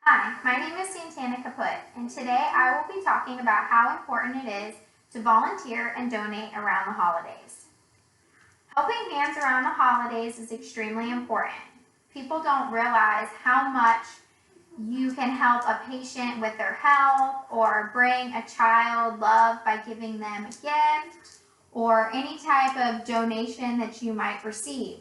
Hi, my name is Santana Kaput, and today I will be talking about how important it is to volunteer and donate around the holidays. Helping hands around the holidays is extremely important. People don't realize how much you can help a patient with their health or bring a child love by giving them a gift or any type of donation that you might receive.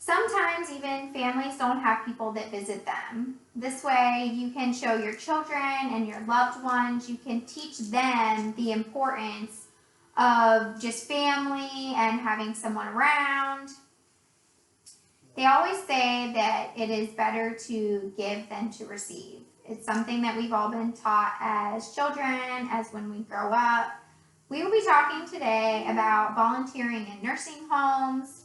Sometimes even families don't have people that visit them. This way you can show your children and your loved ones, you can teach them the importance of just family and having someone around. They always say that it is better to give than to receive. It's something that we've all been taught as children, as when we grow up. We will be talking today about volunteering in nursing homes,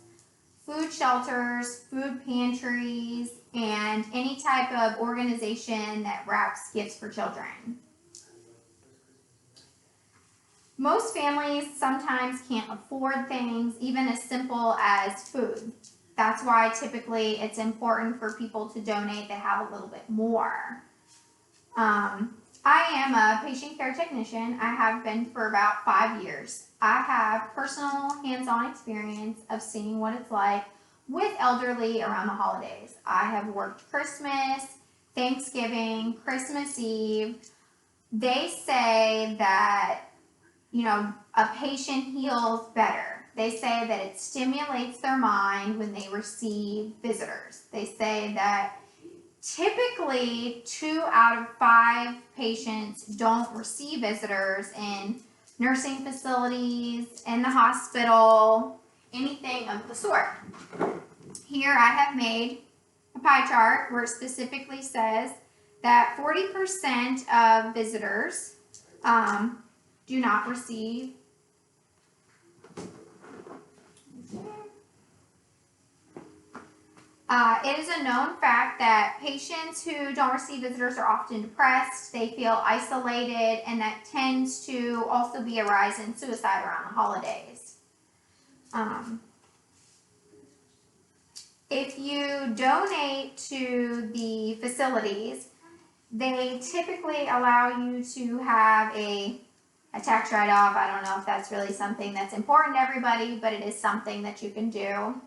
food shelters, food pantries, and any type of organization that wraps gifts for children. Most families sometimes can't afford things even as simple as food. That's why typically it's important for people to donate that have a little bit more. I am a patient care technician. I have been for about 5 years. I have personal hands-on experience of seeing what it's like with elderly around the holidays. I have worked Christmas, Thanksgiving, Christmas Eve. They say that, a patient heals better. They say that it stimulates their mind when they receive visitors. They say that typically 2 out of 5 patients don't receive visitors in nursing facilities, in the hospital, anything of the sort. Here I have made a pie chart where it specifically says that 40% of visitors do not receive it is a known fact that patients who don't receive visitors are often depressed, they feel isolated, and that tends to also be a rise in suicide around the holidays. If you donate to the facilities, they typically allow you to have a tax write-off. I don't know if that's really something that's important to everybody, but it is something that you can do.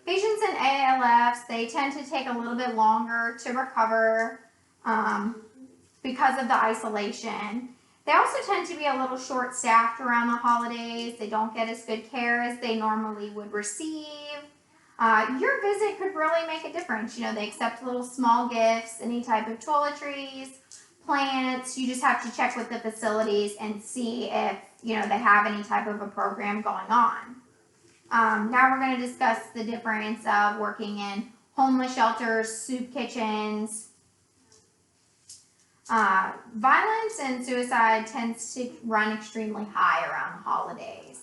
Patients in ALFs, they tend to take a little bit longer to recover because of the isolation. They also tend to be a little short-staffed around the holidays. They don't get as good care as they normally would receive. Your visit could really make a difference. They accept little small gifts, any type of toiletries, plants. You just have to check with the facilities and see if, they have any type of a program going on. Now we're going to discuss the difference of working in homeless shelters, soup kitchens. Violence and suicide tends to run extremely high around the holidays.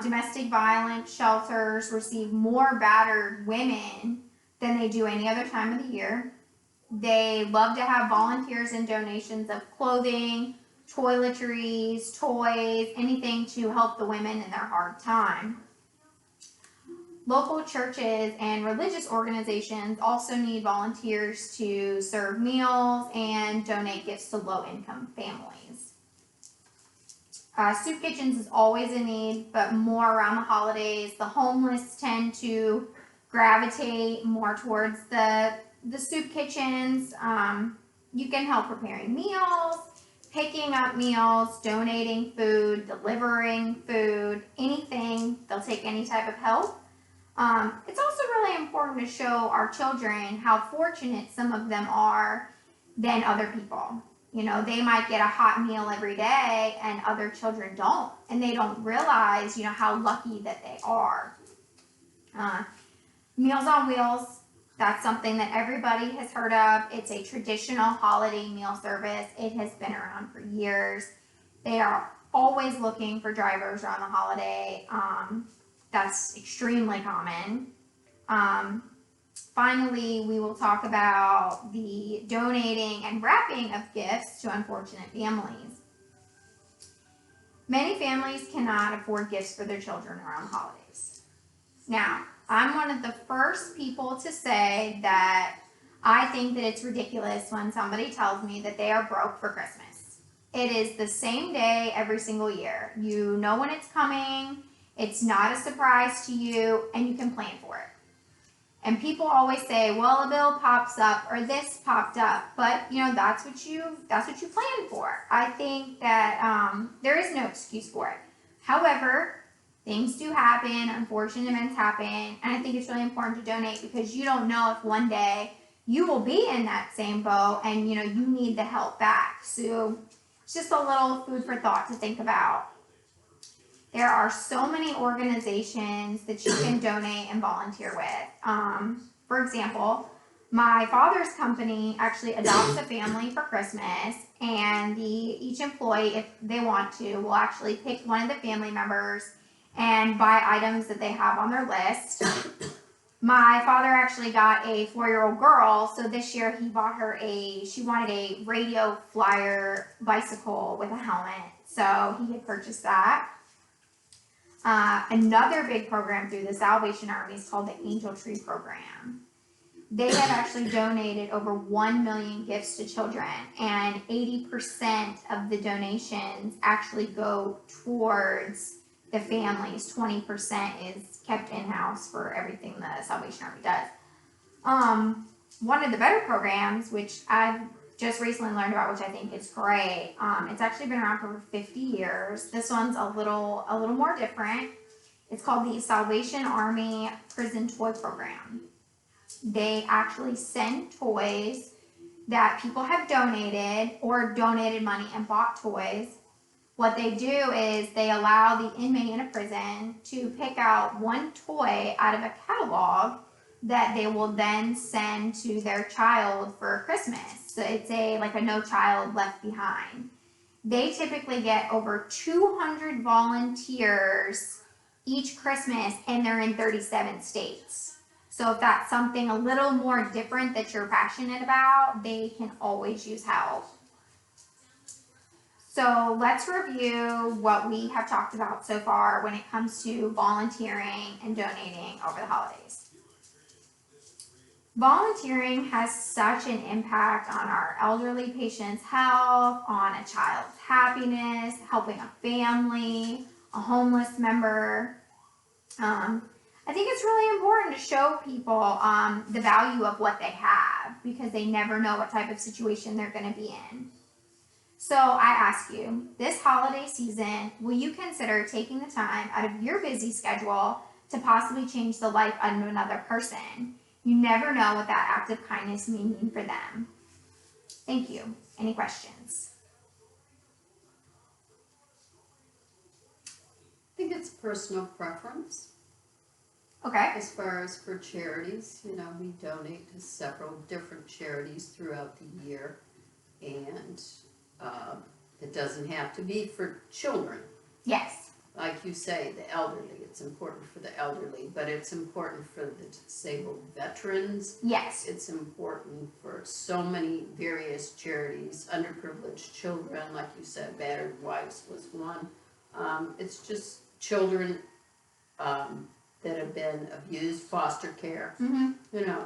Domestic violence shelters receive more battered women than they do any other time of the year. They love to have volunteers and donations of clothing, toiletries, toys, anything to help the women in their hard time. Local churches and religious organizations also need volunteers to serve meals and donate gifts to low-income families. Soup kitchens is always a need, but more around the holidays. The homeless tend to gravitate more towards the soup kitchens. You can help preparing meals, picking up meals, donating food, delivering food, anything. They'll take any type of help. It's also really important to show our children how fortunate some of them are than other people. They might get a hot meal every day and other children don't, and they don't realize, how lucky that they are. Meals on Wheels, that's something that everybody has heard of. It's a traditional holiday meal service. It has been around for years. They are always looking for drivers around the holiday. That's extremely common. Finally, we will talk about the donating and wrapping of gifts to unfortunate families. Many families cannot afford gifts for their children around the holidays. Now, I'm one of the first people to say that I think that it's ridiculous when somebody tells me that they are broke for Christmas. It is the same day every single year. You know when it's coming, it's not a surprise to you, and you can plan for it. And people always say, well, a bill pops up or this popped up, but that's what you plan for. I think that there is no excuse for it. However, things do happen, unfortunate events happen, and I think it's really important to donate because you don't know if one day you will be in that same boat and you need the help back. So it's just a little food for thought to think about. There are so many organizations that you can donate and volunteer with. For example, my father's company actually adopts a family for Christmas, and each employee, if they want to, will actually pick one of the family members and buy items that they have on their list. My father actually got a 4-year-old girl, so this year he bought her she wanted a radio flyer bicycle with a helmet, so he had purchased that. Another big program through the Salvation Army is called the Angel Tree Program. They have actually donated over 1 million gifts to children, and 80% of the donations actually go towards the families. 20% is kept in-house for everything the Salvation Army does. One of the better programs, which I've just recently learned about, which I think is great. It's actually been around for over 50 years. This one's a little more different. It's called the Salvation Army Prison Toy Program. They actually send toys that people have donated or donated money and bought toys. What they do is they allow the inmate in a prison to pick out one toy out of a catalog that they will then send to their child for Christmas. So it's like a No Child Left Behind. They typically get over 200 volunteers each Christmas, and they're in 37 states. So if that's something a little more different that you're passionate about, they can always use help. So let's review what we have talked about so far when it comes to volunteering and donating over the holidays. Volunteering has such an impact on our elderly patients' health, on a child's happiness, helping a family, a homeless member. I think it's really important to show people the value of what they have because they never know what type of situation they're going to be in. So I ask you, this holiday season, will you consider taking the time out of your busy schedule to possibly change the life of another person? You never know what that act of kindness may mean for them. Thank you. Any questions? I think it's personal preference. Okay. As far as for charities, we donate to several different charities throughout the year, and it doesn't have to be for children. Yes. Like you say, the elderly, it's important for the elderly, but it's important for the disabled veterans. Yes. It's important for so many various charities, underprivileged children, like you said, battered wives was one. It's just children that have been abused, foster care,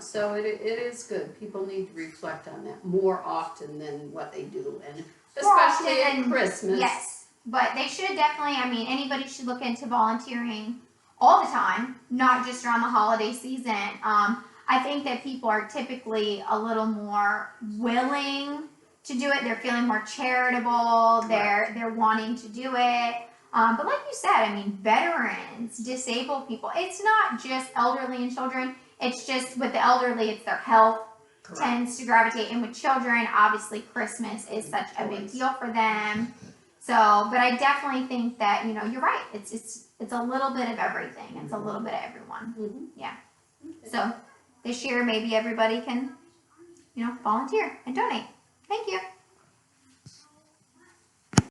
so it is good. People need to reflect on that more often than what they do, and especially at Christmas. Yes, but they should definitely, anybody should look into volunteering all the time, not just around the holiday season. I think that people are typically a little more willing to do it. They're feeling more charitable. They're wanting to do it. But like you said, veterans, disabled people, it's not just elderly and children. It's just with the elderly, it's their health. Correct. Tends to gravitate. And with children, obviously Christmas is such a big deal for them. So, but I definitely think that, you're right. It's a little bit of everything. It's a little bit of everyone. Mm-hmm. Yeah. Okay. So this year, maybe everybody can, volunteer and donate. Thank you.